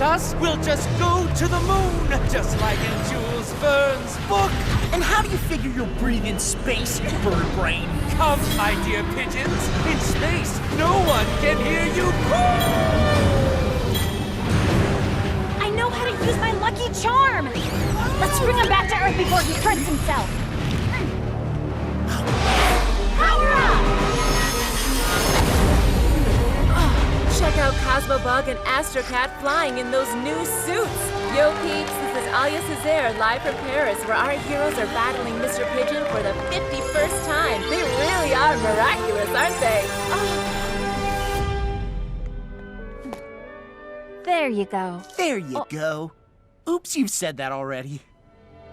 us, we'll just go to the moon, just like in Jules Verne's book. And how do you figure you'll breathe in space, bird brain? Come, my dear pigeons, in space, no one can hear you call. I know how to use my lucky charm. Let's bring him back to Earth before he hurts himself. Power up! Check out Cosmobug and Astrocat flying in those new suits. Yo peeps, this is Alia Césaire live from Paris, where our heroes are battling Mr. Pigeon for the 51st time. They really are miraculous, aren't they? There you go. There you go. Oops, you've said that already.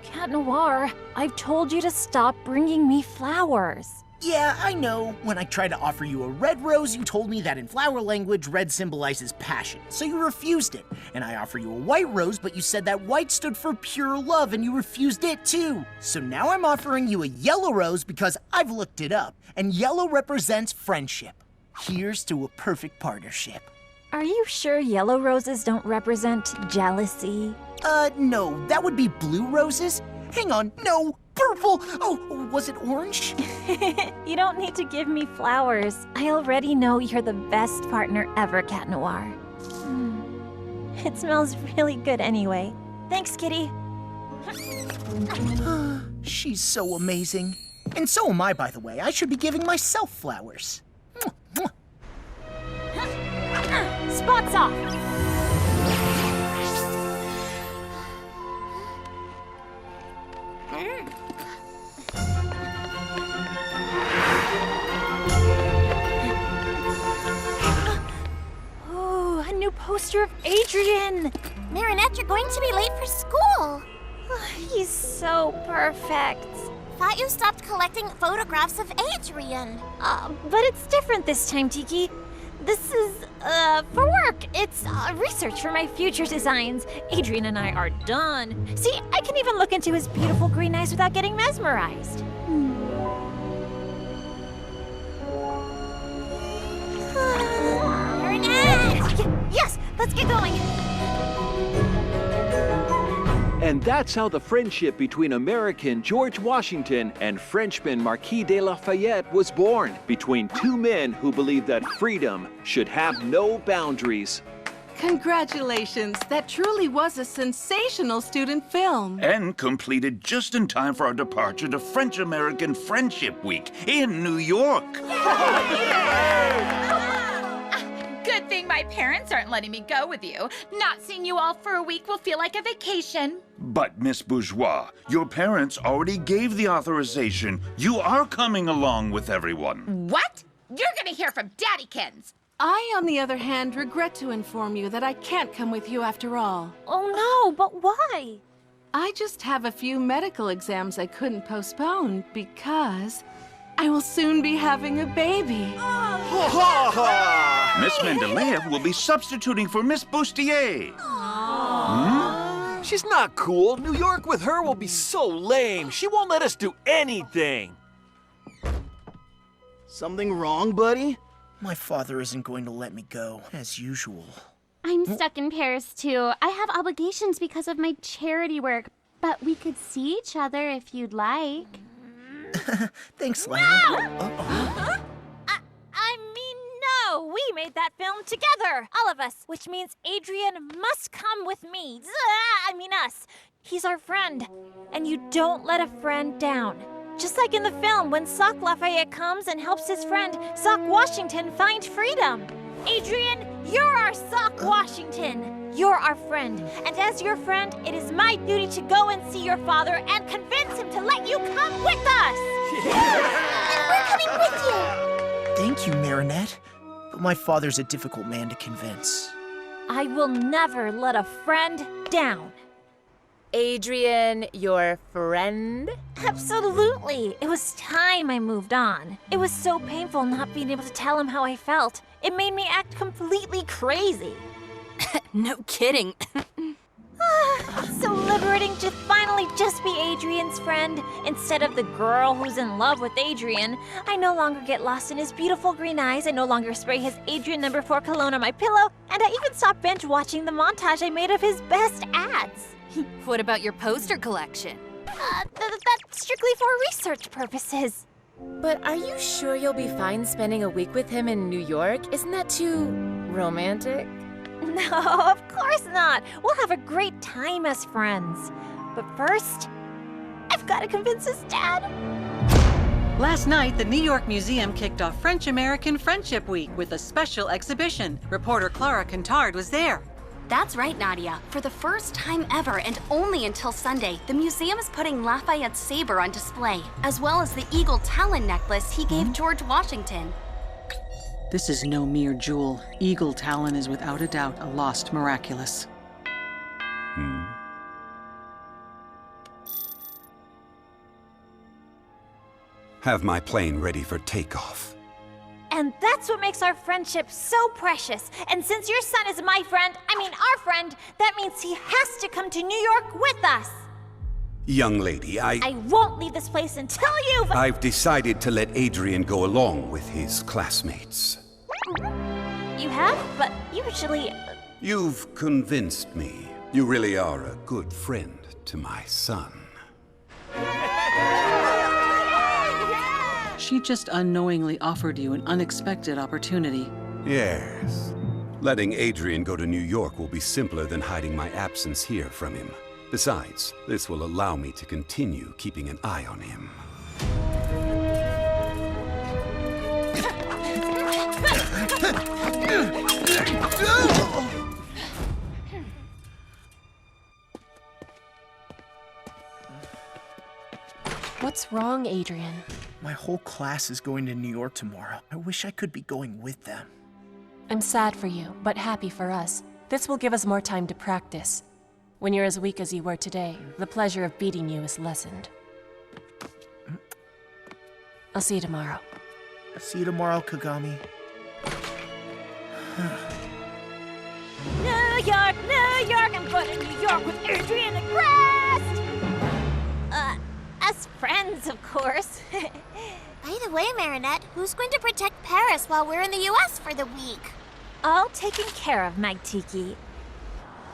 Cat Noir, I've told you to stop bringing me flowers. Yeah, I know. When I tried to offer you a red rose, you told me that in flower language, red symbolizes passion, so you refused it. And I offer you a white rose, but you said that white stood for pure love, and you refused it too. So now I'm offering you a yellow rose because I've looked it up, and yellow represents friendship. Here's to a perfect partnership. Are you sure yellow roses don't represent jealousy? No, that would be blue roses. Hang on, no, purple. Oh, was it orange? You don't need to give me flowers. I already know you're the best partner ever, Cat Noir. It smells really good anyway. Thanks, Kitty. She's so amazing. And so am I, by the way. I should be giving myself flowers. Spots off! Oh, a new poster of Adrian! Marinette, you're going to be late for school. He's so perfect. Thought you stopped collecting photographs of Adrian. But it's different this time, Tiki. This is, for work. It's research for my future designs. Adrian and I are done. See, I can even look into his beautiful green eyes without getting mesmerized. Marinette! Yes, let's get going. And that's how the friendship between American George Washington and Frenchman Marquis de Lafayette was born, between two men who believed that freedom should have no boundaries. Congratulations! That truly was a sensational student film. And completed just in time for our departure to French-American Friendship Week in New York. Good thing my parents aren't letting me go with you. Not seeing you all for a week will feel like a vacation. But, Miss Bourgeois, your parents already gave the authorization. You are coming along with everyone. What? You're gonna hear from Daddykins. I, on the other hand, regret to inform you that I can't come with you after all. Oh no, but why? I just have a few medical exams I couldn't postpone because I will soon be having a baby. Miss Mendeleev will be substituting for Miss Bustier. She's not cool. New York with her will be so lame. She won't let us do anything. Something wrong, buddy? My father isn't going to let me go, as usual. I'm stuck in Paris, too. I have obligations because of my charity work, but we could see each other if you'd like. Thanks, Lana. I mean, no! We made that film together! All of us! Which means Adrian must come with me. I mean us. He's our friend. And you don't let a friend down. Just like in the film, when Sock Lafayette comes and helps his friend, Sock Washington, find freedom. Adrian, you're our Sock Washington. You're our friend. And as your friend, it is my duty to go and see your father and convince him to let you come with us. And we're coming with you. Thank you, Marinette. But my father's a difficult man to convince. I will never let a friend down. Adrian, your friend? Absolutely. It was time I moved on. It was so painful not being able to tell him how I felt. It made me act completely crazy. No kidding. So liberating to finally just be Adrian's friend, instead of the girl who's in love with Adrian. I no longer get lost in his beautiful green eyes, I no longer spray his Adrian No. 4 cologne on my pillow, and I even stopped binge watching the montage I made of his best ads. What about your poster collection? That's strictly for research purposes. But are you sure you'll be fine spending a week with him in New York? Isn't that too romantic? No, of course not. We'll have a great time as friends. But first, I've got to convince his dad. Last night, the New York Museum kicked off French-American Friendship Week with a special exhibition. Reporter Clara Contard was there. That's right, Nadia. For the first time ever, and only until Sunday, the museum is putting Lafayette's saber on display, as well as the eagle talon necklace he gave George Washington. This is no mere jewel. Eagle Talon is without a doubt a lost miraculous. Have my plane ready for takeoff. And that's what makes our friendship so precious. And since your son is my friend, our friend, that means he has to come to New York with us. Young lady, I won't leave this place until you've... I've decided to let Adrian go along with his classmates. You have? But usually... You've convinced me. You really are a good friend to my son. She just unknowingly offered you an unexpected opportunity. Yes. Letting Adrian go to New York will be simpler than hiding my absence here from him. Besides, this will allow me to continue keeping an eye on him. What's wrong, Adrian? My whole class is going to New York tomorrow. I wish I could be going with them. I'm sad for you, but happy for us. This will give us more time to practice. When you're as weak as you were today, the pleasure of beating you is lessened. I'll see you tomorrow. See you tomorrow, Kagami. New York, New York, I'm going to New York with Adrian and Crest! As friends, of course. By the way, Marinette, who's going to protect Paris while we're in the U.S. for the week? All taken care of, Mike Tiki.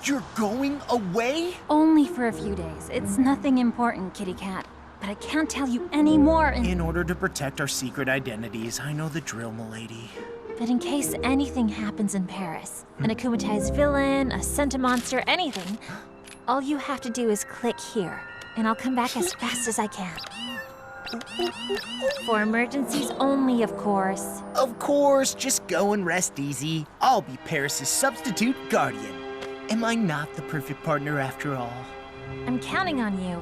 You're going away? Only for a few days. It's nothing important, Kitty Cat. But I can't tell you any more. In order to protect our secret identities, I know the drill, milady. But in case anything happens in Paris, an akumatized villain, a centimonster, anything, all you have to do is click here, and I'll come back as fast as I can. For emergencies only, of course. Of course, just go and rest easy. I'll be Paris's substitute guardian. Am I not the perfect partner after all? I'm counting on you.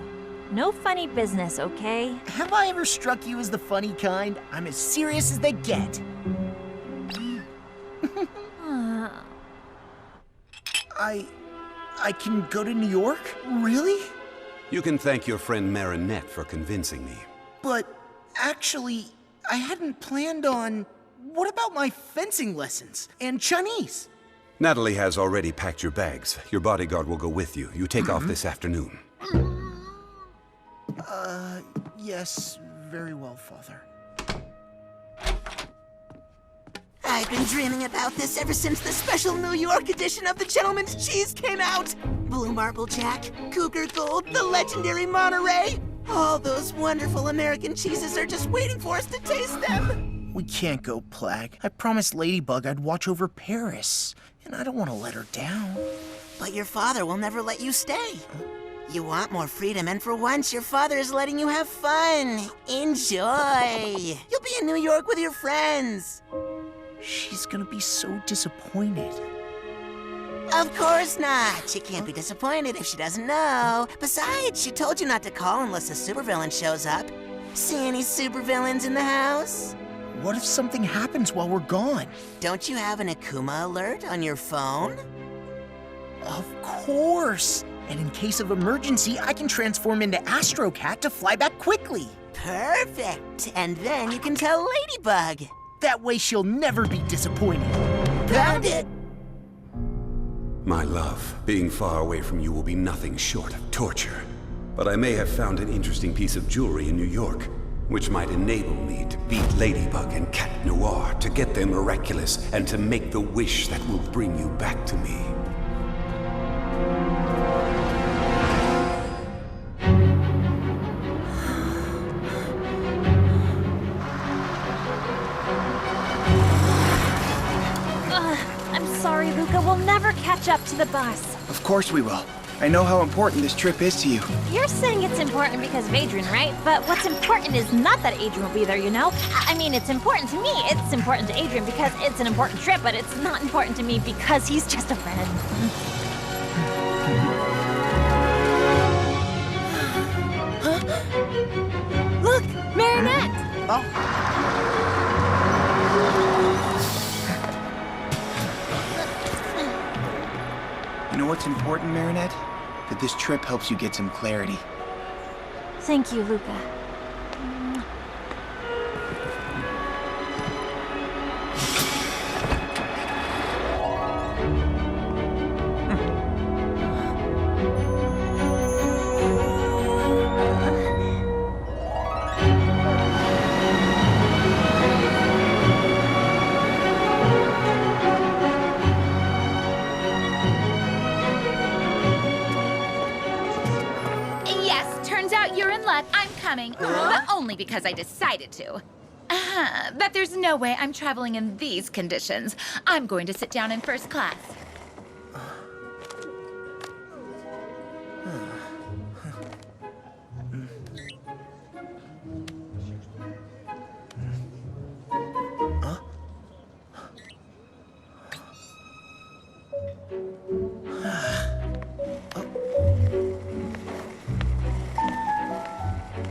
No funny business, okay? Have I ever struck you as the funny kind? I'm as serious as they get. I can go to New York? Really? You can thank your friend Marinette for convincing me. But actually, I hadn't planned on... What about my fencing lessons and Chinese? Natalie has already packed your bags. Your bodyguard will go with you. You take off this afternoon. Yes, very well, Father. I've been dreaming about this ever since the special New York edition of the Gentleman's Cheese came out. Blue Marble Jack, Cougar Gold, the legendary Monterey. All those wonderful American cheeses are just waiting for us to taste them. We can't go, Plag. I promised Ladybug I'd watch over Paris, and I don't want to let her down. But your father will never let you stay. You want more freedom, and for once, your father is letting you have fun. Enjoy. You'll be in New York with your friends. She's gonna be so disappointed. Of course not. She can't be disappointed if she doesn't know. Besides, she told you not to call unless a supervillain shows up. See any supervillains in the house? What if something happens while we're gone? Don't you have an Akuma alert on your phone? Of course! And in case of emergency, I can transform into Astro Cat to fly back quickly. Perfect! And then you can tell Ladybug. That way she'll never be disappointed. Found it! My love, being far away from you will be nothing short of torture. But I may have found an interesting piece of jewelry in New York, which might enable me to beat Ladybug and Cat Noir, to get them miraculous, and to make the wish that will bring you back to me. I'm sorry, Luca. We'll never catch up to the bus. Of course we will. I know how important this trip is to you. You're saying it's important because of Adrian, right? But what's important is not that Adrian will be there, you know? I mean, it's important to me. It's important to Adrian because it's an important trip, but it's not important to me because he's just a friend. Look, Marinette! Oh. You know what's important, Marinette? That this trip helps you get some clarity. Thank you, Luca. I'm coming, but only because I decided to. But there's no way I'm traveling in these conditions. I'm going to sit down in first class.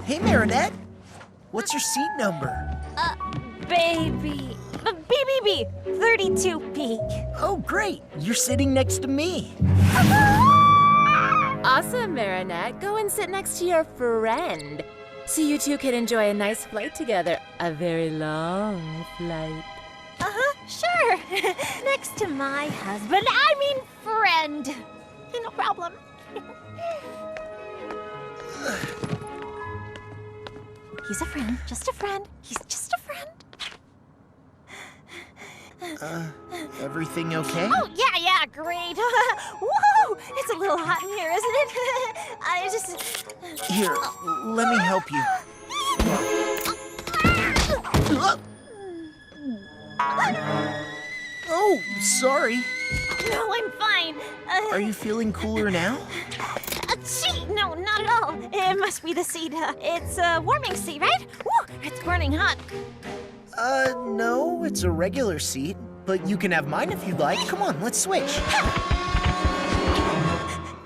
Hey, Marinette. What's your seat number? Baby. BBB, 32B. Oh, great. You're sitting next to me. Awesome, Marinette. Go and sit next to your friend, so you two can enjoy a nice flight together. A very long flight. Sure. Next to my husband. I mean friend. No problem. He's a friend. Just a friend. He's just a friend. Everything okay? Oh, yeah, great. Woo! It's a little hot in here, isn't it? I just... Here, let me help you. Oh, sorry. No, I'm fine. Are you feeling cooler now? Gee, no, not at all. It must be the seat. It's a warming seat, right? Woo! It's burning hot. No, it's a regular seat. But you can have mine if you'd like. Come on, let's switch.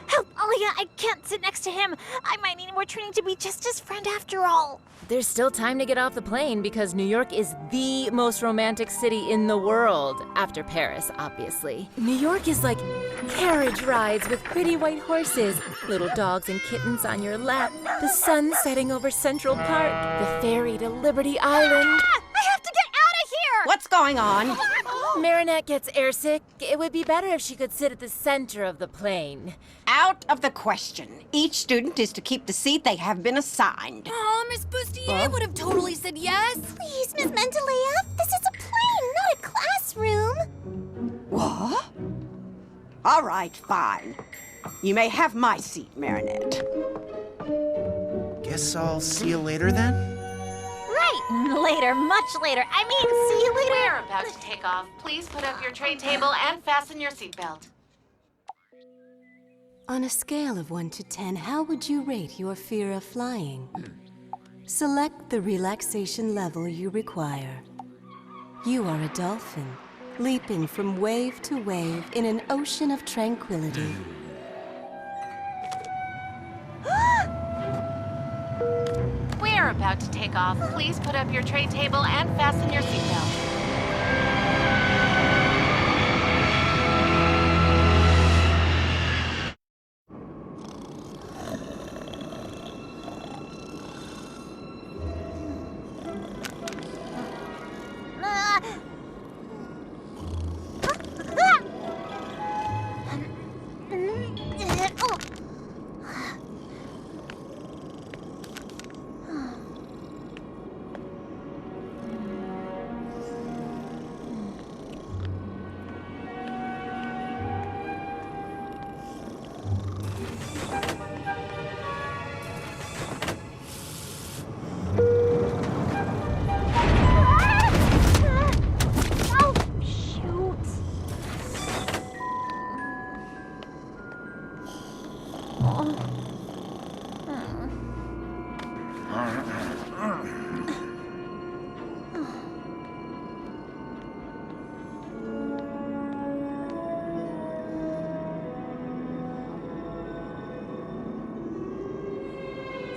Help, Alia, I can't sit next to him. I might need more training to be just his friend after all. There's still time to get off the plane because New York is the most romantic city in the world, after Paris, obviously. New York is like carriage rides with pretty white horses, little dogs and kittens on your lap, the sun setting over Central Park, the ferry to Liberty Island. I have to get out of here! What's going on? Marinette gets airsick. It would be better if she could sit at the center of the plane. Out of the question. Each student is to keep the seat they have been assigned. Oh, Miss Bustier would have totally said yes. Please, Miss Mentalea, this is a plane, not a classroom. What? All right, fine. You may have my seat, Marinette. Guess I'll see you later then? Right, later, much later. I mean, see you later. We're about to take off. Please put up your tray table and fasten your seatbelt. On a scale of 1 to 10, how would you rate your fear of flying? Select the relaxation level you require. You are a dolphin, leaping from wave to wave in an ocean of tranquility. We're about to take off. Please put up your tray table and fasten your seatbelt.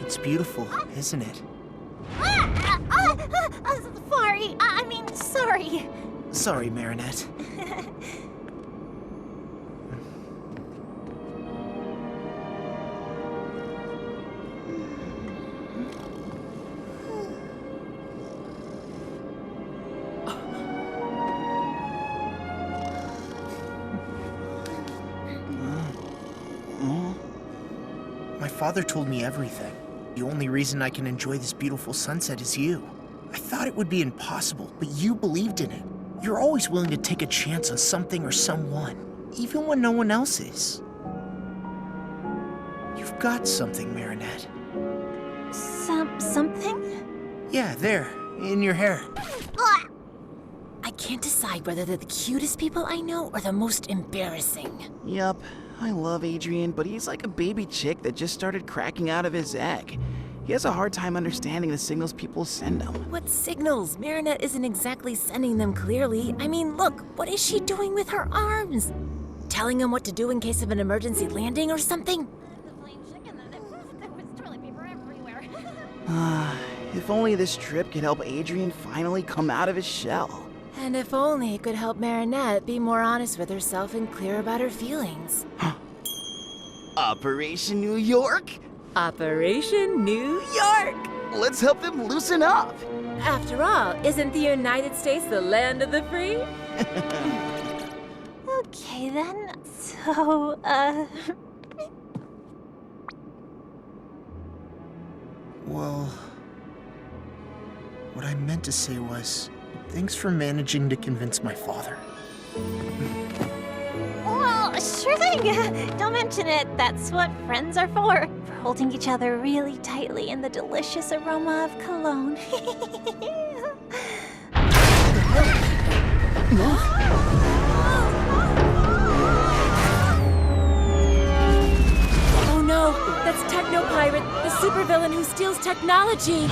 It's beautiful, isn't it? Sorry. Sorry, Marinette. My father told me everything. The only reason I can enjoy this beautiful sunset is you. I thought it would be impossible, but you believed in it. You're always willing to take a chance on something or someone, even when no one else is. You've got something, Marinette. Something? Yeah, there, in your hair. I can't decide whether they're the cutest people I know or the most embarrassing. Yup, I love Adrian, but he's like a baby chick that just started cracking out of his egg. He has a hard time understanding the signals people send him. What signals? Marinette isn't exactly sending them clearly. I mean, look, what is she doing with her arms? Telling him what to do in case of an emergency landing or something? If only this trip could help Adrian finally come out of his shell. And if only it could help Marinette be more honest with herself and clear about her feelings. Operation New York? Operation New York! Let's help them loosen up! After all, isn't the United States the land of the free? Okay then, so, Well, what I meant to say was, thanks for managing to convince my father. Well, sure thing. Don't mention it. That's what friends are for holding each other really tightly in the delicious aroma of cologne. Oh no, that's Techno Pirate, the supervillain who steals technology.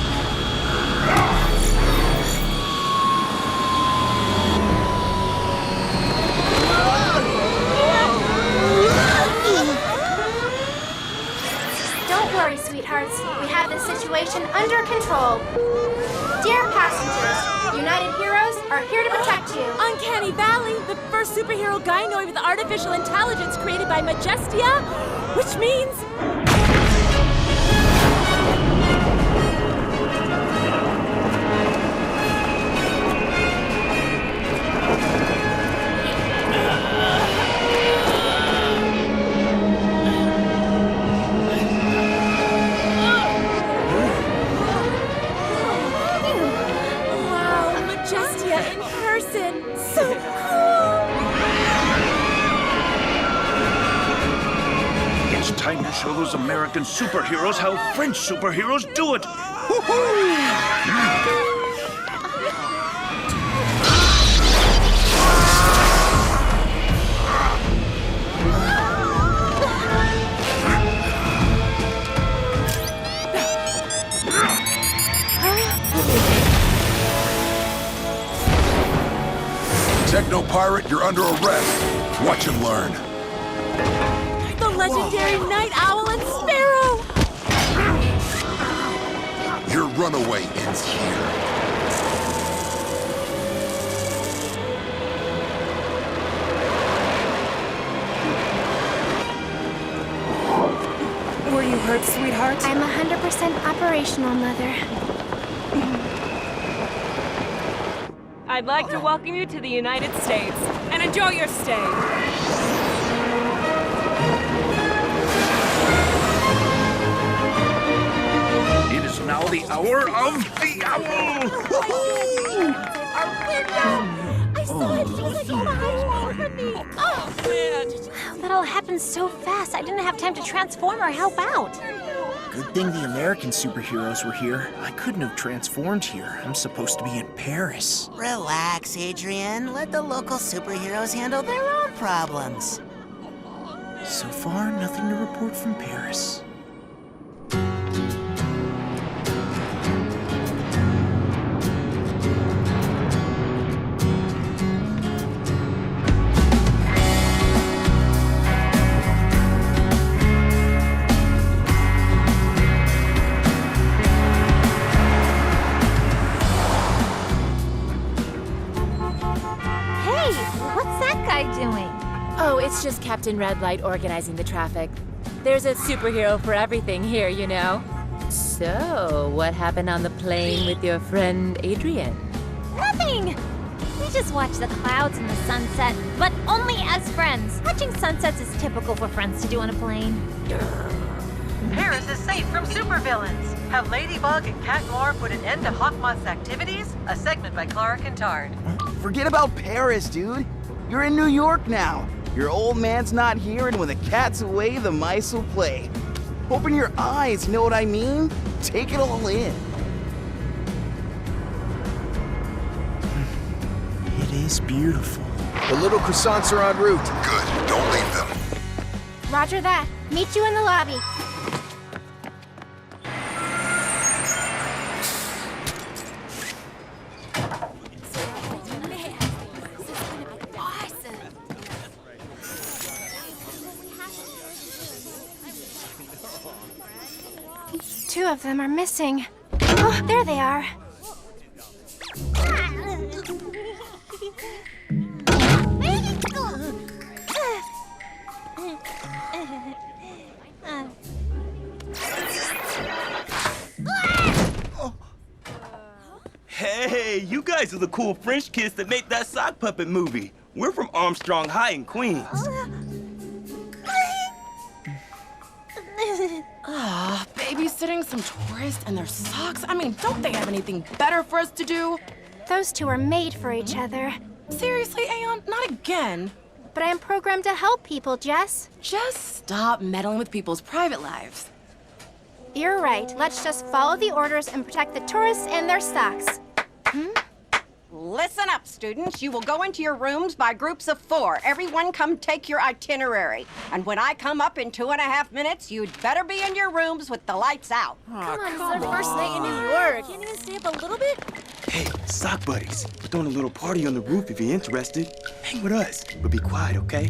Don't worry, sweethearts. We have the situation under control. Dear passengers, United Heroes are here to protect you. Uncanny Valley, the first superhero gynoid with artificial intelligence created by Majestia, which means... Time to show those American superheroes how French superheroes do it! Techno Pirate, you're under arrest. Watch and learn. The legendary Night Owl and Sparrow! Your runaway ends here. Were you hurt, sweetheart? I'm 100% operational, Mother. I'd like to welcome you to the United States and enjoy your stay. It is now the hour of the owl! I saw it. She was like, oh, hide from me. Oh, man. That all happened so fast. I didn't have time to transform or help out. Good thing the American superheroes were here. I couldn't have transformed here. I'm supposed to be in Paris. Relax, Adrian. Let the local superheroes handle their own problems. So far, nothing to report from Paris. it's just Captain Red Light organizing the traffic. There's a superhero for everything here, you know. So, what happened on the plane with your friend Adrian? Nothing! We just watch the clouds and the sunset, but only as friends. Watching sunsets is typical for friends to do on a plane. Paris is safe from supervillains. Have Ladybug and Cat Noir put an end to Hawkmoth's activities? A segment by Clara Kintard. Forget about Paris, dude. You're in New York now. Your old man's not here, and when the cat's away, the mice will play. Open your eyes, you know what I mean? Take it all in. It is beautiful. The little croissants are en route. Good, don't leave them. Roger that. Meet you in the lobby. Two of them are missing. Oh, there they are. Hey, you guys are the cool French kids that made that sock puppet movie. We're from Armstrong High in Queens. Babysitting some tourists and their socks? I mean, don't they have anything better for us to do? Those two are made for each other. Seriously, Aeon? Not again. But I'm programmed to help people, Jess. Just stop meddling with people's private lives. You're right. Let's just follow the orders and protect the tourists and their socks. Listen up, students. You will go into your rooms by groups of 4. Everyone come take your itinerary. And when I come up in 2.5 minutes, you'd better be in your rooms with the lights out. Come on, it's our first night in New York. Can't even stay up a little bit? Hey, sock buddies, we're throwing a little party on the roof if you're interested. Hang with us, but be quiet, okay?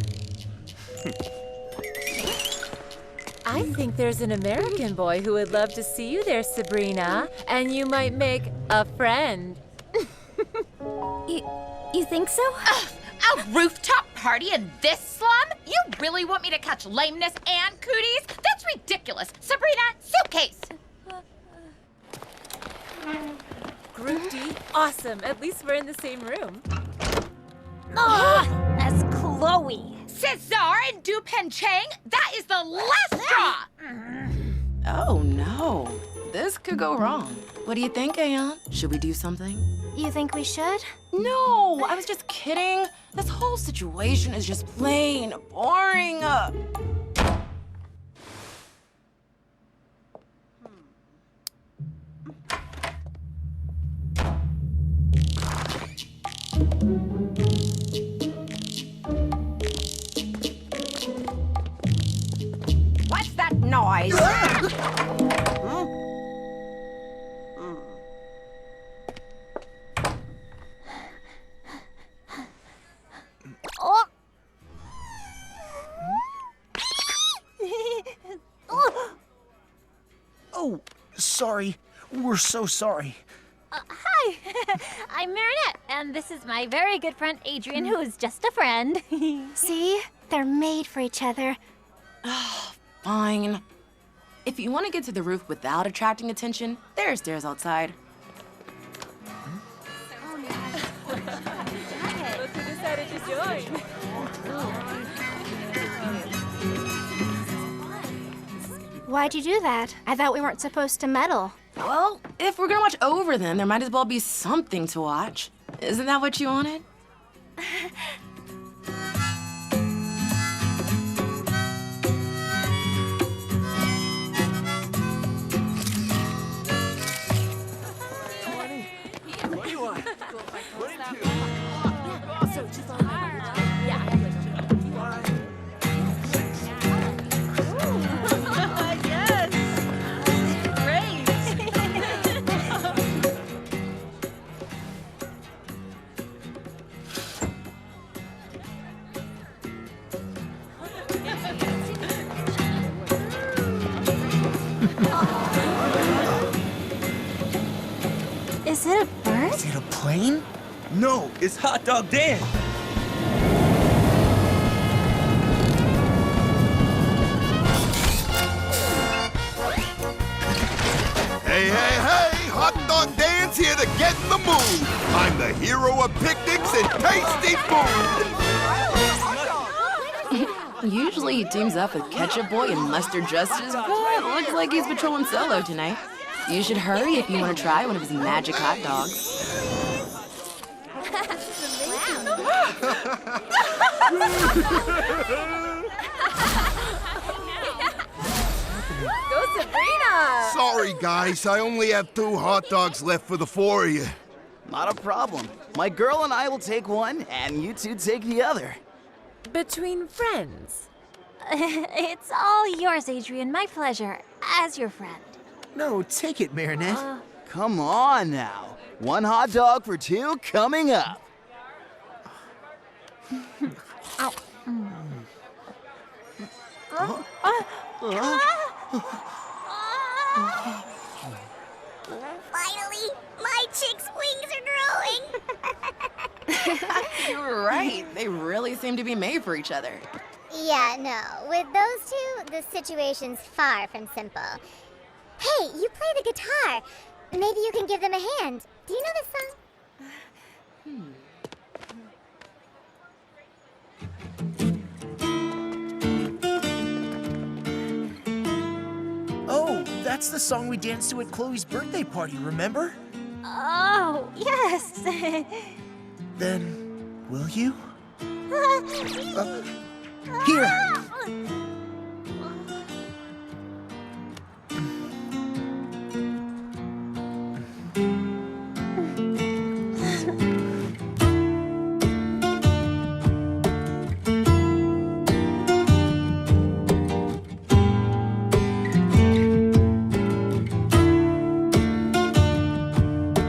I think there's an American boy who would love to see you there, Sabrina. And you might make a friend. You think so? A rooftop party in this slum? You really want me to catch lameness and cooties? That's ridiculous. Sabrina, suitcase. Group D, awesome. At least we're in the same room. That's Chloe. Cesar and Dupen Chang, that is the last straw. Oh, no. This could go wrong. What do you think, Aeon? Should we do something? You think we should? No, I was just kidding. This whole situation is just plain boring. What's that noise? Oh, sorry. We're so sorry. Hi, I'm Marinette, and this is my very good friend Adrian, who is just a friend. See? They're made for each other. Fine. If you want to get to the roof without attracting attention, there are stairs outside. Look who decided to join. Why'd you do that? I thought we weren't supposed to meddle. Well, if we're gonna watch over them, there might as well be something to watch. Isn't that what you wanted? What do you want? Is it a bird? Is it a plane? No, it's Hot Dog Dan. to get in the mood. I'm the hero of picnics and tasty food. Usually he teams up with Ketchup Boy and Mustard Justice, but looks like he's patrolling solo tonight. You should hurry if you want to try one of his magic hot dogs. Go Sabrina! Sorry, guys. I only have 2 hot dogs left for the 4 of you. Not a problem. My girl and I will take one, and you two take the other. Between friends. It's all yours, Adrian. My pleasure. As your friend. No, take it, Marinette. Come on now. 1 hot dog for 2 coming up. Ow. Finally, my chick's wings are growing. You were right. They really seem to be made for each other. Yeah, no. With those two, the situation's far from simple. Hey, you play the guitar. Maybe you can give them a hand. Do you know this song? Oh, that's the song we danced to at Chloe's birthday party, remember? Oh, yes. Then, will you? Here.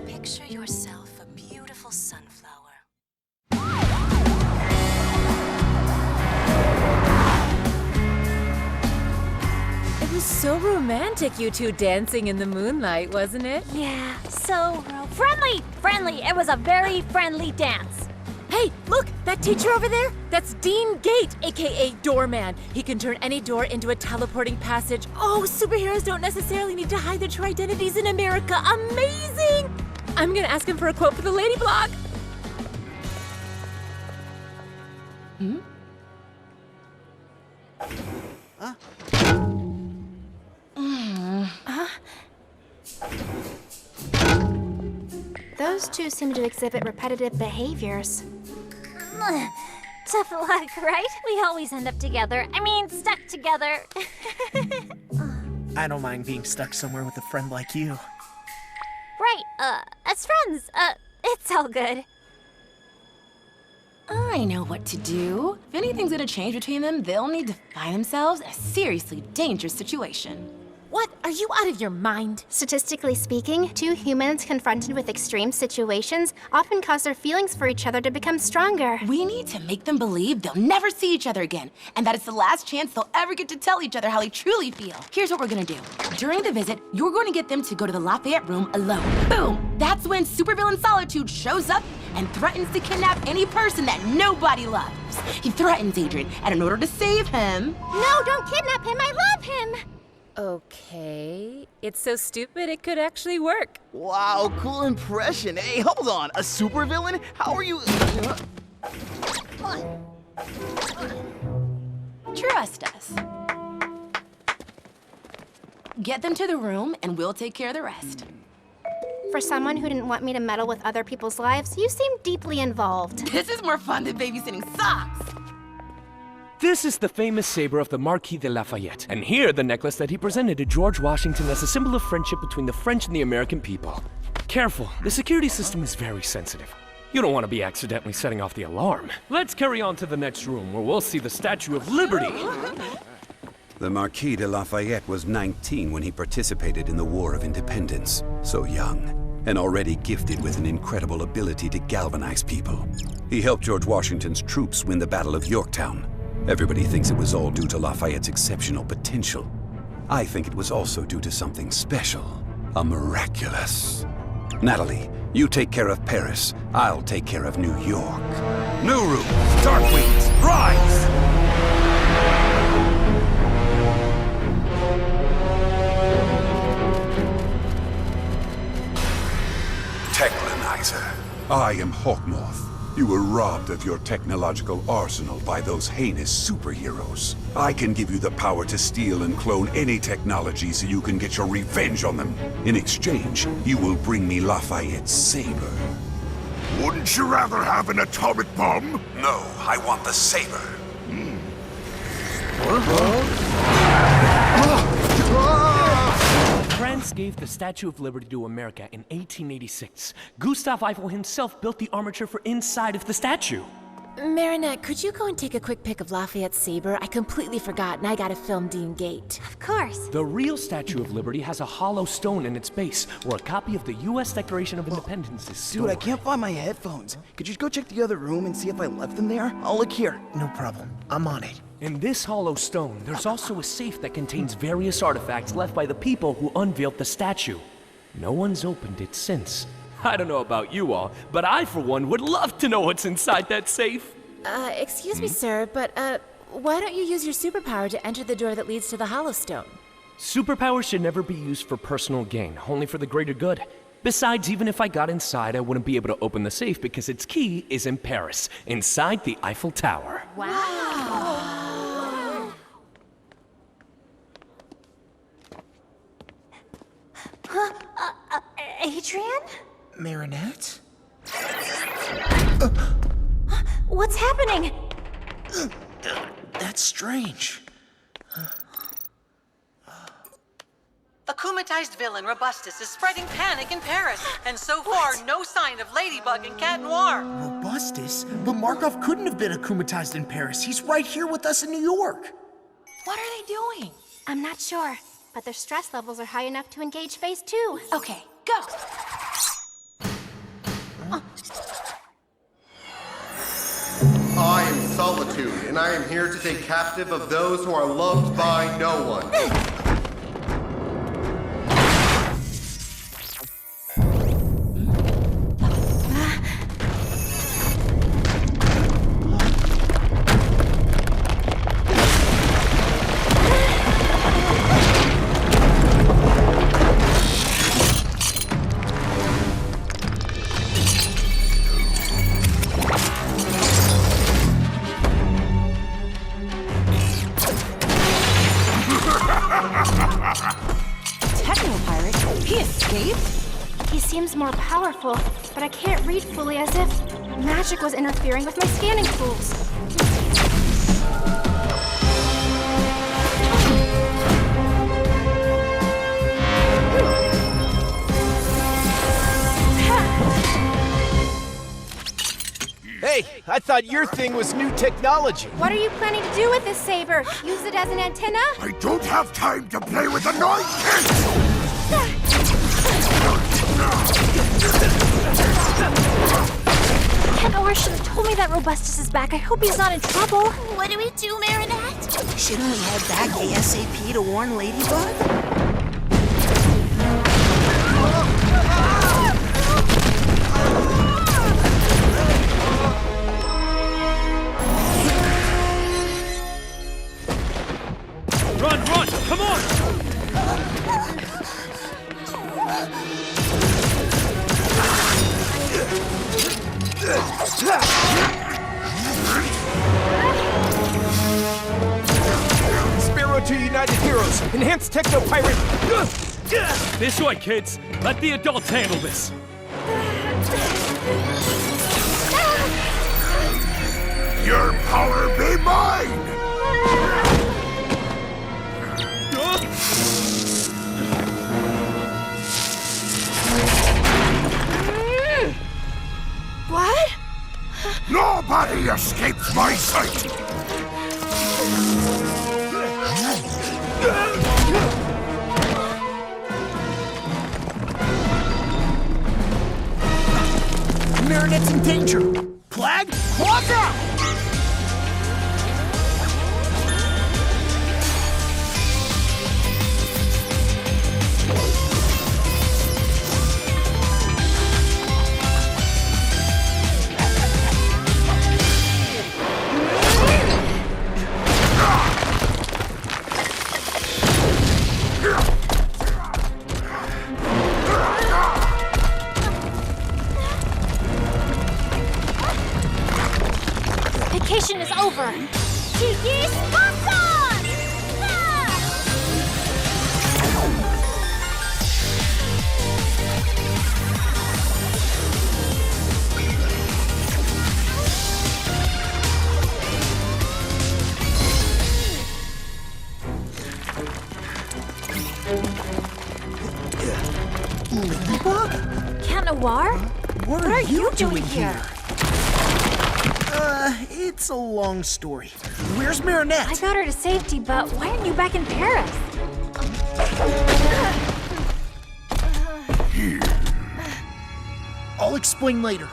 Picture yourself a beautiful sunflower. It was so romantic, you two dancing in the moonlight, wasn't it? Yeah, so friendly. Friendly. It was a very friendly dance. Hey, look, that teacher over there? That's Dean Gate, aka Doorman. He can turn any door into a teleporting passage. Oh, superheroes don't necessarily need to hide their true identities in America. Amazing! I'm gonna ask him for a quote for the Lady Blog. Those two seem to exhibit repetitive behaviors. Tough luck, right? We always end up together. I mean, stuck together. I don't mind being stuck somewhere with a friend like you. Right, as friends, it's all good. I know what to do. If anything's gonna change between them, they'll need to find themselves in a seriously dangerous situation. What? Are you out of your mind? Statistically speaking, 2 humans confronted with extreme situations often cause their feelings for each other to become stronger. We need to make them believe they'll never see each other again, and that it's the last chance they'll ever get to tell each other how they truly feel. Here's what we're gonna do. During the visit, you're going to get them to go to the Lafayette room alone. Boom! That's when supervillain Solitude shows up and threatens to kidnap any person that nobody loves. He threatens Adrian, and in order to save him... No, don't kidnap him! I love him! Okay, it's so stupid it could actually work. Wow, cool impression. Hey, hold on. A supervillain? How are you... Trust us. Get them to the room, and we'll take care of the rest. For someone who didn't want me to meddle with other people's lives, you seem deeply involved. This is more fun than babysitting socks. This is the famous saber of the Marquis de Lafayette, and here the necklace that he presented to George Washington as a symbol of friendship between the French and the American people. Careful, the security system is very sensitive. You don't want to be accidentally setting off the alarm. Let's carry on to the next room, where we'll see the Statue of Liberty. The Marquis de Lafayette was 19 when he participated in the War of Independence. So young, and already gifted with an incredible ability to galvanize people. He helped George Washington's troops win the Battle of Yorktown. Everybody thinks it was all due to Lafayette's exceptional potential. I think it was also due to something special, a miraculous. Natalie, you take care of Paris. I'll take care of New York. New room, Darkwings, rise! Techlonizer. I am Hawkmoth. You were robbed of your technological arsenal by those heinous superheroes. I can give you the power to steal and clone any technology so you can get your revenge on them. In exchange, you will bring me Lafayette's saber. Wouldn't you rather have an atomic bomb? No, I want the saber. France gave the Statue of Liberty to America in 1886. Gustav Eiffel himself built the armature for inside of the statue. Marinette, could you go and take a quick pic of Lafayette's saber? I completely forgot, and I gotta film Dean Gate. Of course. The real Statue of Liberty has a hollow stone in its base, where a copy of the U.S. Declaration of Independence is stored. Dude, I can't find my headphones. Could you go check the other room and see if I left them there? I'll look here. No problem. I'm on it. In this hollow stone, there's also a safe that contains various artifacts left by the people who unveiled the statue. No one's opened it since. I don't know about you all, but I, for one, would love to know what's inside that safe. Excuse me, sir, but, why don't you use your superpower to enter the door that leads to the hollow stone? Superpowers should never be used for personal gain, only for the greater good. Besides, even if I got inside, I wouldn't be able to open the safe because its key is in Paris, inside the Eiffel Tower. Wow. Huh? Adrian? Marinette? What's happening? That's strange. The Akumatized villain Robustus is spreading panic in Paris, and so far, no sign of Ladybug and Cat Noir. Robustus? But Markov couldn't have been akumatized in Paris. He's right here with us in New York. What are they doing? I'm not sure, but their stress levels are high enough to engage phase 2. Okay, go. I am Solitude, and I am here to take captive of those who are loved by no one. He seems more powerful, but I can't read fully, as if magic was interfering with my scanning tools. Hey, I thought your thing was new technology. What are you planning to do with this saber? Use it as an antenna? I don't have time to play with the noise cancel! Cat Noir should have told me that Robustus is back. I hope he's not in trouble. What do we do, Marinette? Shouldn't we head back ASAP to warn Ladybug? Run, run! Come on! Sparrow to United Heroes! Enhanced Techno Pirate! This way, kids! Let the adults handle this! Your power be mine! What? Nobody escapes my sight! Marinette's in danger. Plag, walk out! over. Tiki Sponson! Cat Noir? What are you doing here? It's a long story. Where's Marinette? I got her to safety, but why aren't you back in Paris? I'll explain later.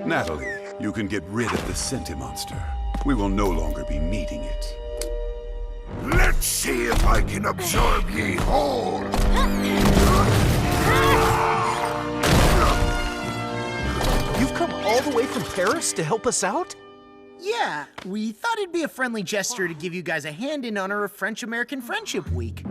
Natalie, you can get rid of the Sentimonster. We will no longer be needing it. Let's see if I can absorb ye whole. You've come all the way from Paris to help us out? Yeah, we thought it'd be a friendly gesture to give you guys a hand in honor of French-American Friendship Week.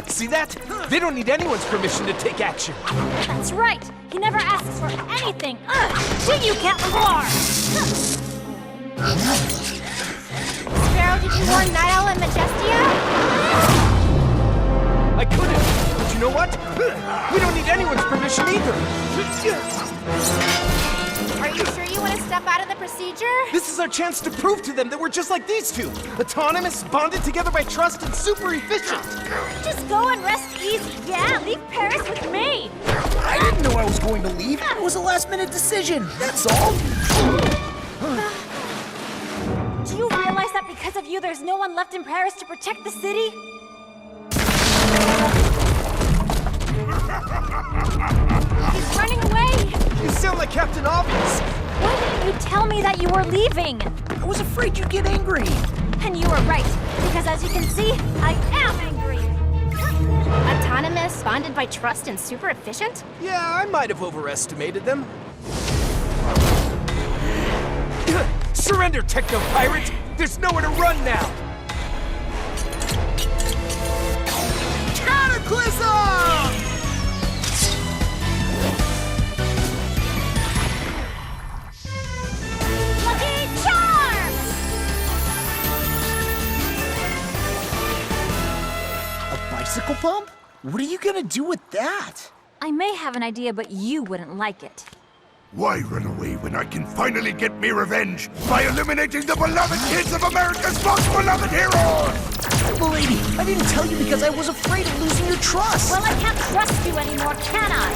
See that? They don't need anyone's permission to take action. That's right. He never asks for anything. Do you, Cat Noir? Sparrow, did you warn Night Owl and Majestia? I couldn't, but you know what? We don't need anyone's permission either. Are you sure you want to step out of the procedure? This is our chance to prove to them that we're just like these two. Autonomous, bonded together by trust, and super efficient. Just go and rest easy. Yeah, leave Paris with me. I didn't know I was going to leave. It was a last-minute decision, that's all. Do you realize that because of you, there's no one left in Paris to protect the city? He's running away! You sound like Captain Obvious! Why didn't you tell me that you were leaving? I was afraid you'd get angry. And you were right, because as you can see, I am angry! Autonomous, bonded by trust, and super efficient? Yeah, I might have overestimated them. Surrender, Techno-Pirate! There's nowhere to run now! Cataclysm! Lucky Charm! A bicycle pump? What are you gonna do with that? I may have an idea, but you wouldn't like it. Why run away when I can finally get me revenge by eliminating the beloved kids of America's most beloved heroes? Lady, I didn't tell you because I was afraid of losing your trust. Well, I can't trust you anymore, can I?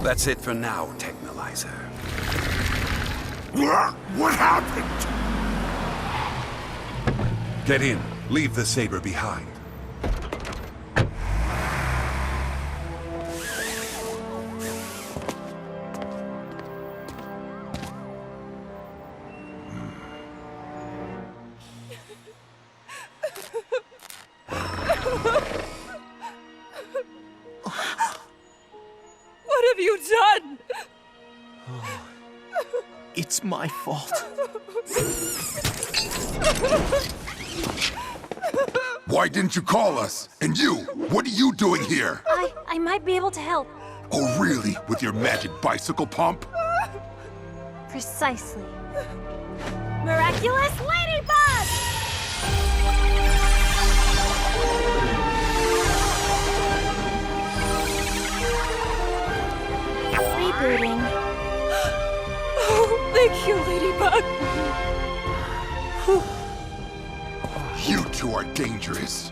That's it for now, Technolyzer. What happened? Get in. Leave the saber behind. What have you done? It's my fault. Why didn't you call us? And you, what are you doing here? I might be able to help. Oh, really? With your magic bicycle pump? Precisely. Miraculous Ladybug! Rebooting. Oh, thank you, Ladybug. You two are dangerous.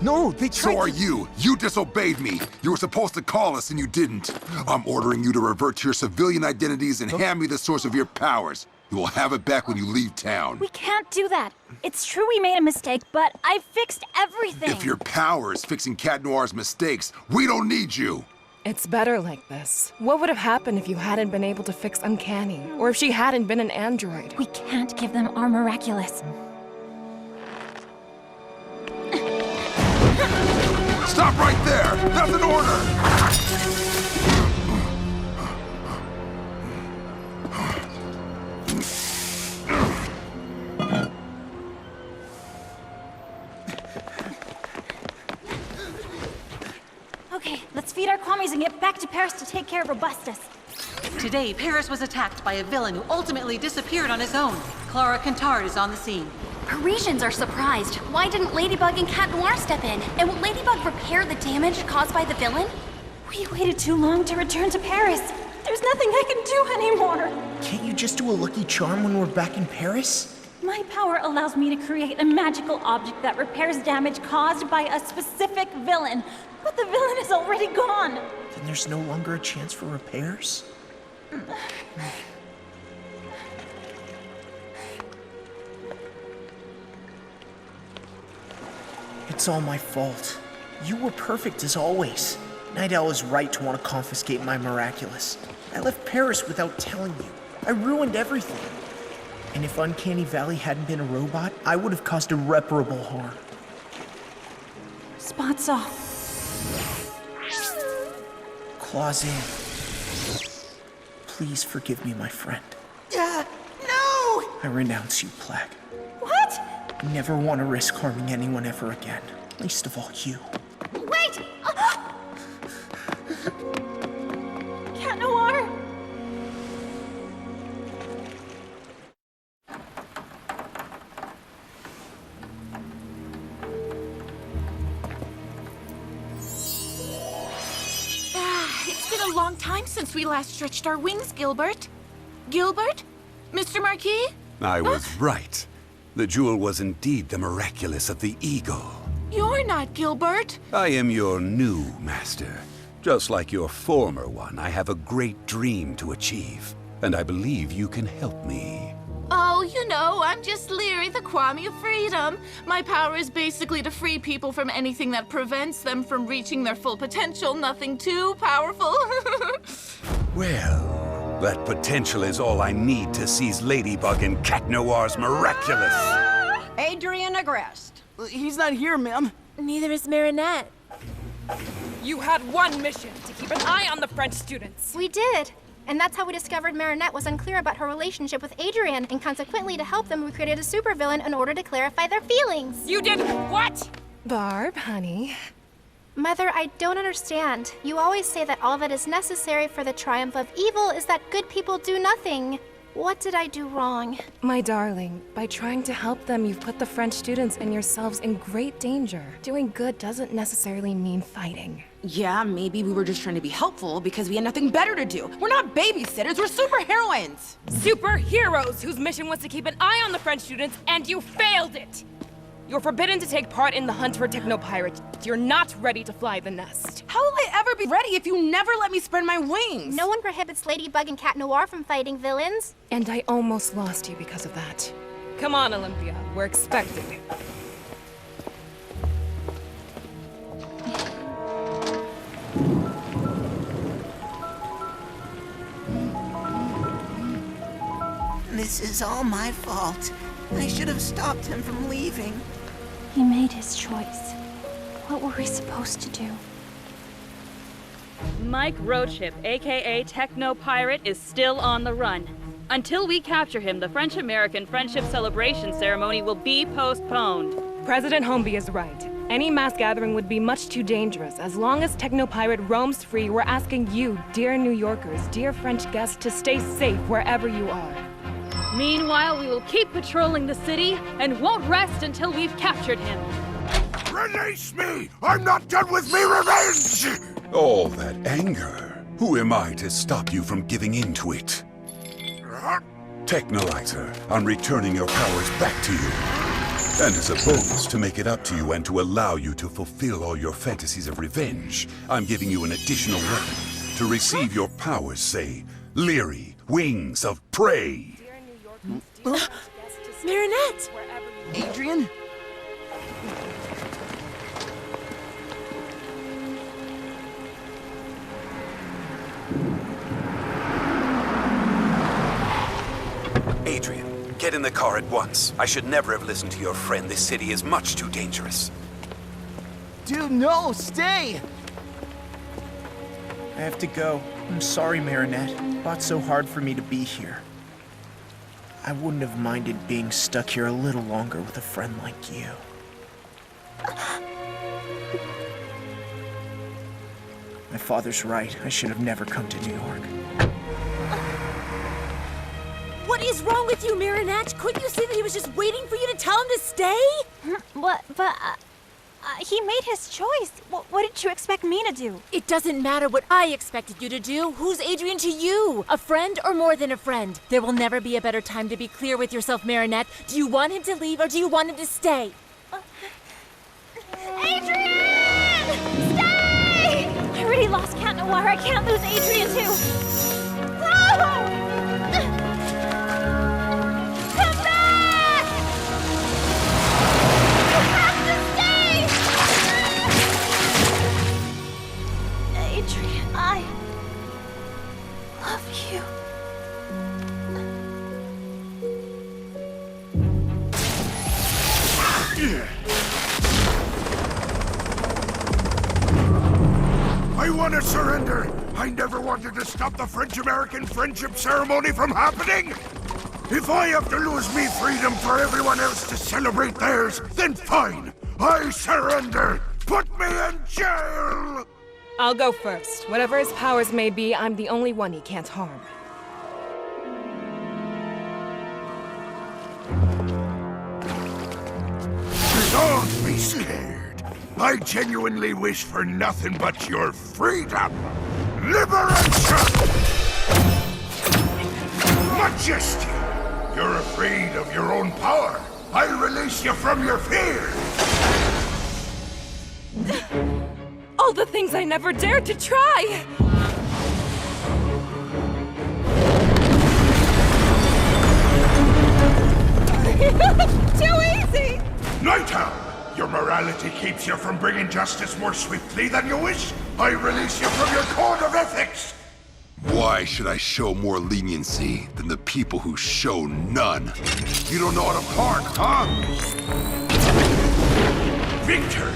No, they tried So are you. You disobeyed me. You were supposed to call us and you didn't. I'm ordering you to revert to your civilian identities and hand me the source of your powers. You will have it back when you leave town. We can't do that. It's true we made a mistake, but I've fixed everything. If your power is fixing Cat Noir's mistakes, we don't need you. It's better like this. What would have happened if you hadn't been able to fix Uncanny? Or if she hadn't been an android? We can't give them our miraculous. Stop right there! That's an order! Okay, let's feed our commies and get back to Paris to take care of Robustus. Today, Paris was attacked by a villain who ultimately disappeared on his own. Clara Cantard is on the scene. Parisians are surprised. Why didn't Ladybug and Cat Noir step in? And will Ladybug repair the damage caused by the villain? We waited too long to return to Paris. There's nothing I can do anymore. Can't you just do a lucky charm when we're back in Paris? My power allows me to create a magical object that repairs damage caused by a specific villain. But the villain is already gone. Then there's no longer a chance for repairs? It's all my fault. You were perfect as always. Night Owl is right to want to confiscate my miraculous. I left Paris without telling you. I ruined everything. And if Uncanny Valley hadn't been a robot, I would have caused irreparable harm. Spots off. Claws in. Please forgive me, my friend. No! I renounce you, Plague. What? I never want to risk harming anyone ever again. Least of all you. Wait! Cat Noir! It's been a long time since we last stretched our wings, Gilbert. Gilbert? Mr. Marquis? I was right. The jewel was indeed the miraculous of the eagle. You're not Gilbert. I am your new master. Just like your former one, I have a great dream to achieve, and I believe you can help me. Oh, you know, I'm just Leary, the Kwame of Freedom. My power is basically to free people from anything that prevents them from reaching their full potential. Nothing too powerful. Well, that potential is all I need to seize Ladybug and Cat Noir's miraculous. Adrian Agrest. He's not here, ma'am. Neither is Marinette. You had one mission, to keep an eye on the French students. We did. And that's how we discovered Marinette was unclear about her relationship with Adrian, and consequently, to help them, we created a supervillain in order to clarify their feelings. You did what? Barb, honey. Mother, I don't understand. You always say that all that is necessary for the triumph of evil is that good people do nothing. What did I do wrong? My darling, by trying to help them, you've put the French students and yourselves in great danger. Doing good doesn't necessarily mean fighting. Yeah, maybe we were just trying to be helpful because we had nothing better to do. We're not babysitters, we're superheroines. Superheroes whose mission was to keep an eye on the French students, and you failed it! You're forbidden to take part in the hunt for techno-pirates. You're not ready to fly the nest. How will I ever be ready if you never let me spread my wings? No one prohibits Ladybug and Cat Noir from fighting villains. And I almost lost you because of that. Come on, Olympia. We're expecting. This is all my fault. I should have stopped him from leaving. He made his choice. What were we supposed to do? Mike Roadship, aka Techno Pirate, is still on the run. Until we capture him, the French-American Friendship Celebration ceremony will be postponed. President Holmby is right. Any mass gathering would be much too dangerous. As long as Techno Pirate roams free, we're asking you, dear New Yorkers, dear French guests, to stay safe wherever you are. Meanwhile, we will keep patrolling the city and won't rest until we've captured him. Release me! I'm not done with me revenge! All that anger. Who am I to stop you from giving in to it? Technolyzer, I'm returning your powers back to you. And as a bonus to make it up to you and to allow you to fulfill all your fantasies of revenge, I'm giving you an additional weapon. To receive your powers, say, Leary, Wings of Prey. Marinette! Adrian? Adrian, get in the car at once. I should never have listened to your friend. This city is much too dangerous. Dude, no, stay! I have to go. I'm sorry, Marinette. It fought so hard for me to be here. I wouldn't have minded being stuck here a little longer with a friend like you. My father's right. I should have never come to New York. What is wrong with you, Marinette? Couldn't you see that he was just waiting for you to tell him to stay? He made his choice. What did you expect me to do? It doesn't matter what I expected you to do. Who's Adrian to you? A friend or more than a friend? There will never be a better time to be clear with yourself, Marinette. Do you want him to leave or do you want him to stay? Adrian! Stay! I already lost Cat Noir. I can't lose Adrian too. No! Come back! You have to stay! Adrian, I love you. I want to surrender. I never wanted to stop the French-American friendship ceremony from happening. If I have to lose me freedom for everyone else to celebrate theirs, then fine. I surrender. Put me in jail. I'll go first. Whatever his powers may be, I'm the only one he can't harm. Don't be scared. I genuinely wish for nothing but your freedom. Liberation! Majesty! You're afraid of your own power. I release you from your fear. All the things I never dared to try! Too easy! Night Owl! Your morality keeps you from bringing justice more swiftly than you wish. I release you from your code of ethics. Why should I show more leniency than the people who show none? You don't know how to park, huh? Victor,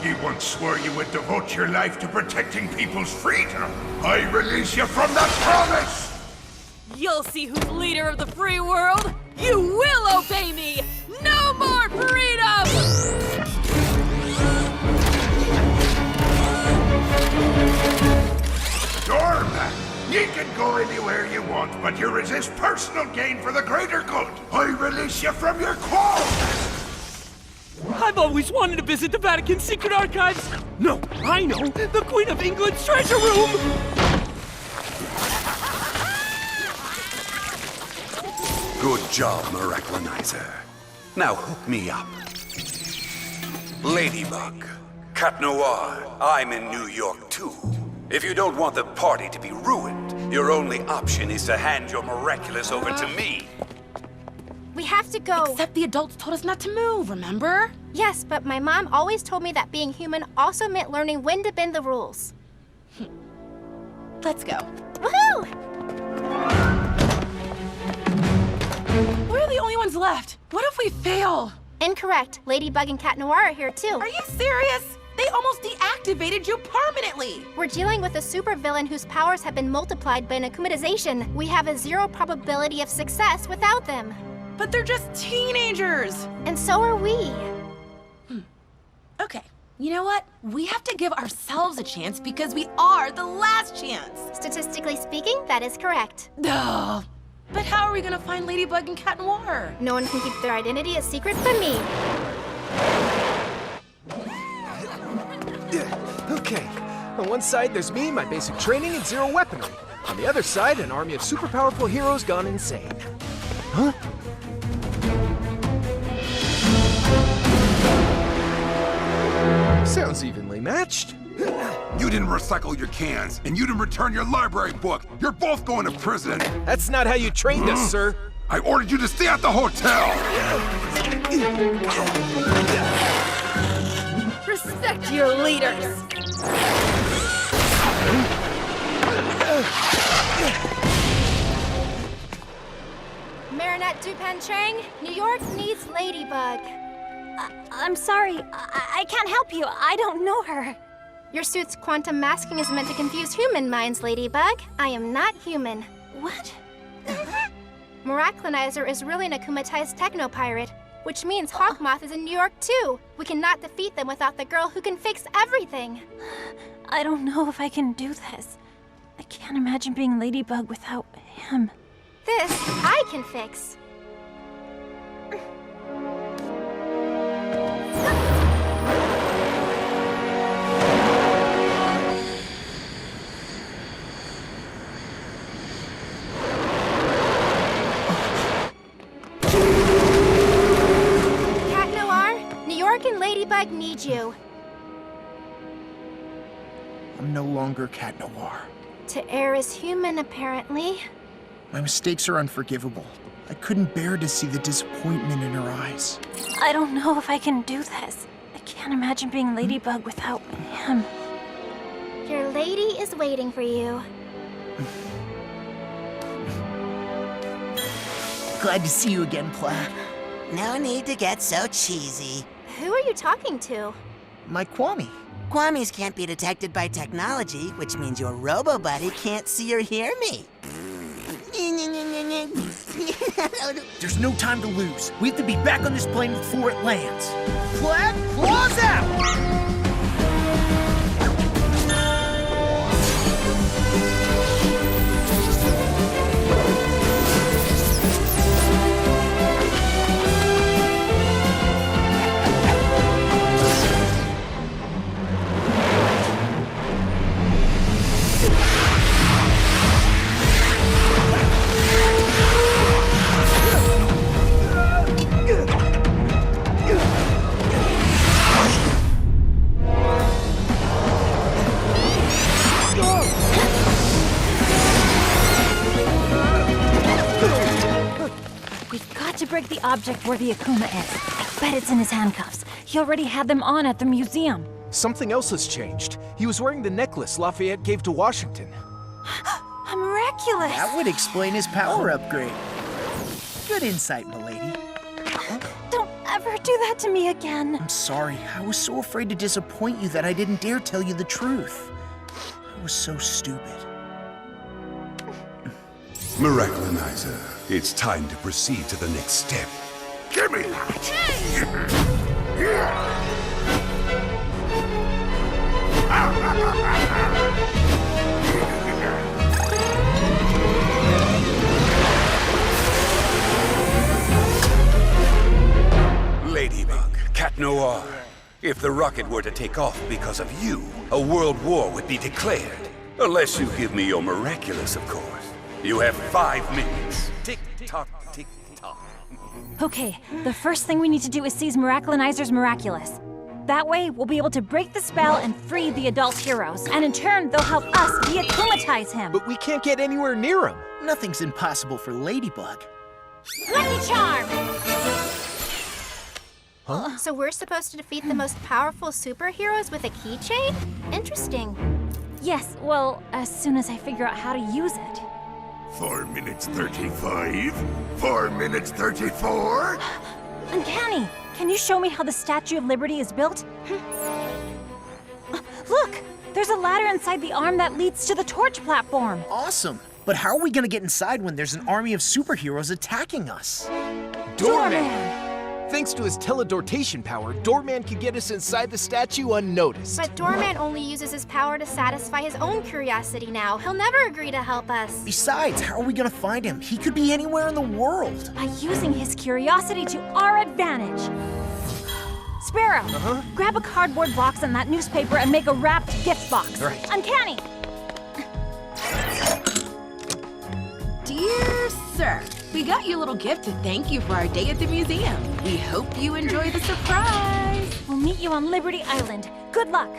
you once swore you would devote your life to protecting people's freedom. I release you from that promise! You'll see who's leader of the free world. You will obey me. No more freedom! Doorman, you can go anywhere you want, but you resist personal gain for the greater good. I release you from your quarrels. I've always wanted to visit the Vatican's secret archives. No, I know, the Queen of England's treasure room. Good job, Miraculous. Now hook me up. Ladybug, Cat Noir, I'm in New York too. If you don't want the party to be ruined, your only option is to hand your Miraculous over to me. We have to go. Except the adults told us not to move, remember? Yes, but my mom always told me that being human also meant learning when to bend the rules. Let's go. Woohoo! We're the only ones left. What if we fail? Incorrect. Ladybug and Cat Noir are here too. Are you serious? They almost deactivated you permanently. We're dealing with a supervillain whose powers have been multiplied by an akumatization. We have a 0 probability of success without them. But they're just teenagers. And so are we. Okay, you know what? We have to give ourselves a chance because we are the last chance. Statistically speaking, that is correct. Duh. But how are we gonna find Ladybug and Cat Noir? No one can keep their identity a secret from me. Okay. On one side, there's me, my basic training, and 0 weaponry. On the other side, an army of super powerful heroes gone insane. Huh? Sounds evenly matched. You didn't recycle your cans, and you didn't return your library book. You're both going to prison. That's not how you trained us, sir. I ordered you to stay at the hotel! Respect your leaders! Marinette Dupan Chang, New York needs Ladybug. I'm sorry. I can't help you. I don't know her. Your suit's quantum masking is meant to confuse human minds, Ladybug. I am not human. What? Miraculonizer is really an akumatized techno-pirate, which means Hawkmoth is in New York too. We cannot defeat them without the girl who can fix everything. I don't know if I can do this. I can't imagine being Ladybug without him. This, I can fix. Cat Noir, New York and Ladybug need you. I'm no longer Cat Noir. To err is human, apparently. My mistakes are unforgivable. I couldn't bear to see the disappointment in her eyes. I don't know if I can do this. I can't imagine being Ladybug without him. Your lady is waiting for you. Glad to see you again, Plaid. No need to get so cheesy. Who are you talking to? My Kwame. Kwamis can't be detected by technology, which means your robo-buddy can't see or hear me. There's no time to lose. We have to be back on this plane before it lands. Plaid, claws out! Break the object where the Akuma is. I bet it's in his handcuffs. He already had them on at the museum. Something else has changed. He was wearing the necklace Lafayette gave to Washington. A miraculous! That would explain his power upgrade. Good insight, milady. Don't ever do that to me again. I'm sorry. I was so afraid to disappoint you that I didn't dare tell you the truth. I was so stupid. Miraculonizer, it's time to proceed to the next step. Give me that! Ladybug, Cat Noir, if the rocket were to take off because of you, a world war would be declared. Unless you give me your miraculous, of course. You have 5 minutes. Tick-tock, tick-tock. Okay, the first thing we need to do is seize Miraculonizer's Miraculous. That way, we'll be able to break the spell and free the adult heroes. And in turn, they'll help us de-akumatize him. But we can't get anywhere near him. Nothing's impossible for Ladybug. Lucky Charm! Huh? So we're supposed to defeat the most powerful superheroes with a keychain? Interesting. Yes, well, as soon as I figure out how to use it. 4 minutes 35? 4 minutes 34? Uncanny! Can you show me how the Statue of Liberty is built? Look! There's a ladder inside the arm that leads to the torch platform. Awesome! But how are we gonna get inside when there's an army of superheroes attacking us? Doorman! Thanks to his teledortation power, Doorman can get us inside the statue unnoticed. But Doorman only uses his power to satisfy his own curiosity now. He'll never agree to help us. Besides, how are we gonna find him? He could be anywhere in the world. By using his curiosity to our advantage. Sparrow, grab a cardboard box and that newspaper and make a wrapped gift box. Right. Uncanny! Dear sir, we got you a little gift to thank you for our day at the museum. We hope you enjoy the surprise. We'll meet you on Liberty Island. Good luck.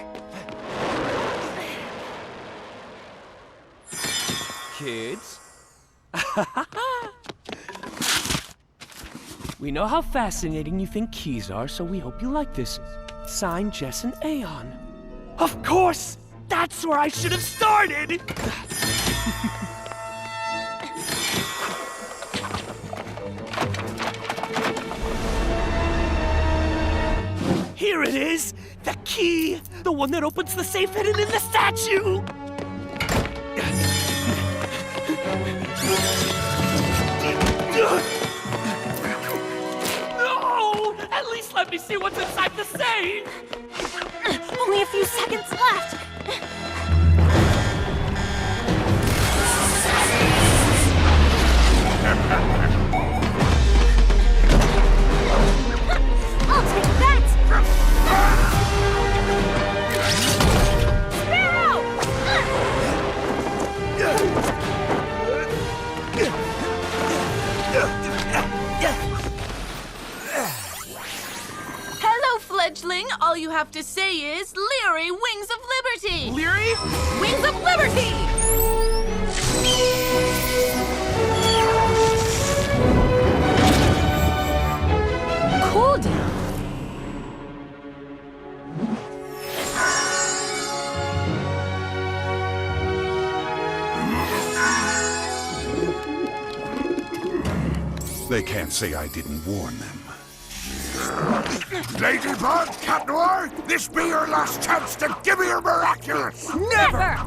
Kids? We know how fascinating you think keys are, so we hope you like this. Signed, Jess and Aeon. Of course! That's where I should have started! Here it is! The key! The one that opens the safe hidden in the statue! No! At least let me see what's inside the safe! Only a few seconds left! I'll take that! Sparrow! Hello, fledgling. All you have to say is Leary Wings of Liberty. Leary? Wings of Liberty! Cool down. They can't say I didn't warn them. Ladybug, Cat Noir, this be your last chance to give me your miraculous! Never!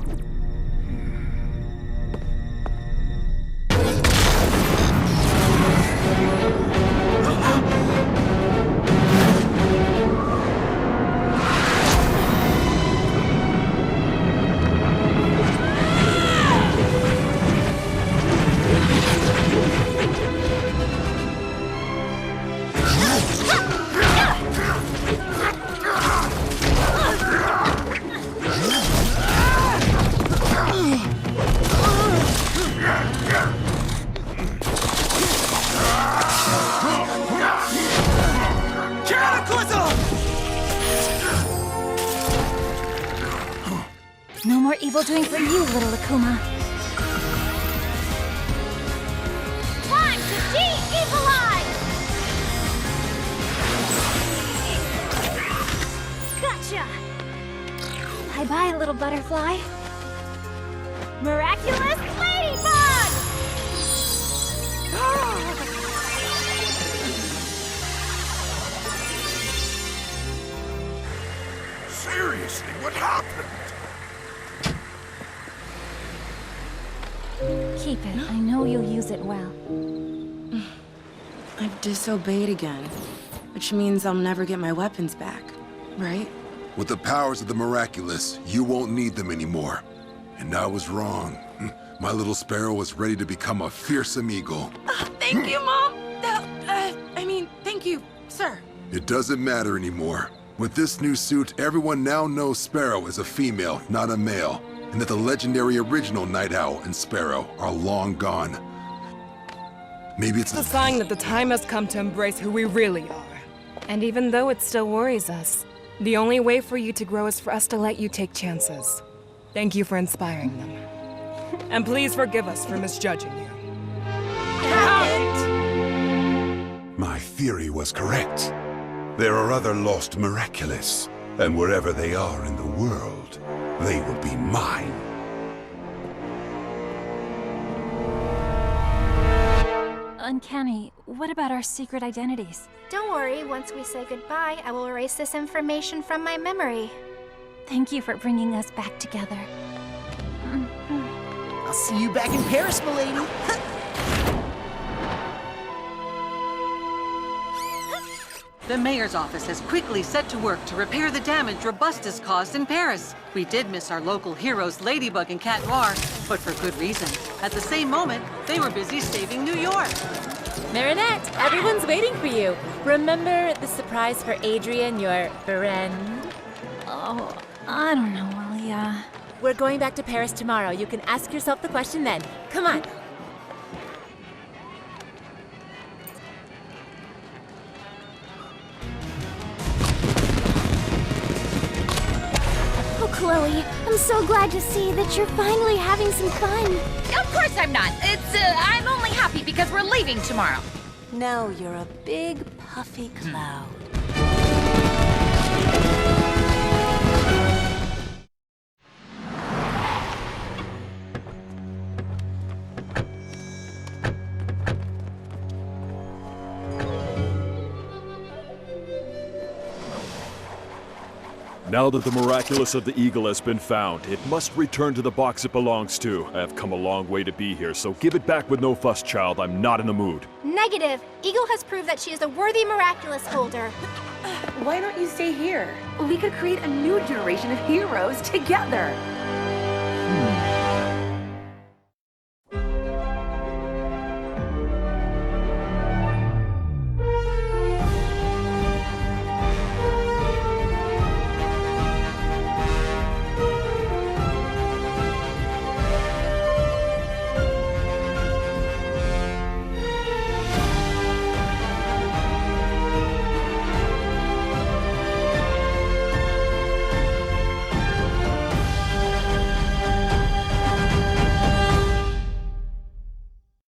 No more evil doing for you, little Akuma. Time to de-evilize! Gotcha! Bye-bye, little butterfly. Miraculous ladybug! Seriously, what happened? Keep it. I know you'll use it well. I've disobeyed again, which means I'll never get my weapons back, right? With the powers of the miraculous, you won't need them anymore. And I was wrong. My little sparrow was ready to become a fearsome eagle. Thank you, Mom! Thank you, sir. It doesn't matter anymore. With this new suit, everyone now knows Sparrow is a female, not a male, and that the legendary original Night Owl and Sparrow are long gone. Maybe it's a sign that the time has come to embrace who we really are. And even though it still worries us, the only way for you to grow is for us to let you take chances. Thank you for inspiring them. And please forgive us for misjudging you. My theory was correct. There are other lost miraculous, and wherever they are in the world, they will be mine. Uncanny, what about our secret identities? Don't worry, once we say goodbye, I will erase this information from my memory. Thank you for bringing us back together. I'll see you back in Paris, milady. The mayor's office has quickly set to work to repair the damage Robustus caused in Paris. We did miss our local heroes Ladybug and Cat Noir, but for good reason. At the same moment, they were busy saving New York. Marinette, everyone's waiting for you. Remember the surprise for Adrian, your friend? Oh, I don't know, Alia. We're going back to Paris tomorrow. You can ask yourself the question then. Come on. Oh, Chloe, I'm so glad to see that you're finally having some fun. Of course I'm not. I'm only happy because we're leaving tomorrow. Now you're a big, puffy cloud. Now that the miraculous of the Eagle has been found, it must return to the box it belongs to. I have come a long way to be here, so give it back with no fuss, child. I'm not in the mood. Negative. Eagle has proved that she is a worthy miraculous holder. Why don't you stay here? We could create a new generation of heroes together.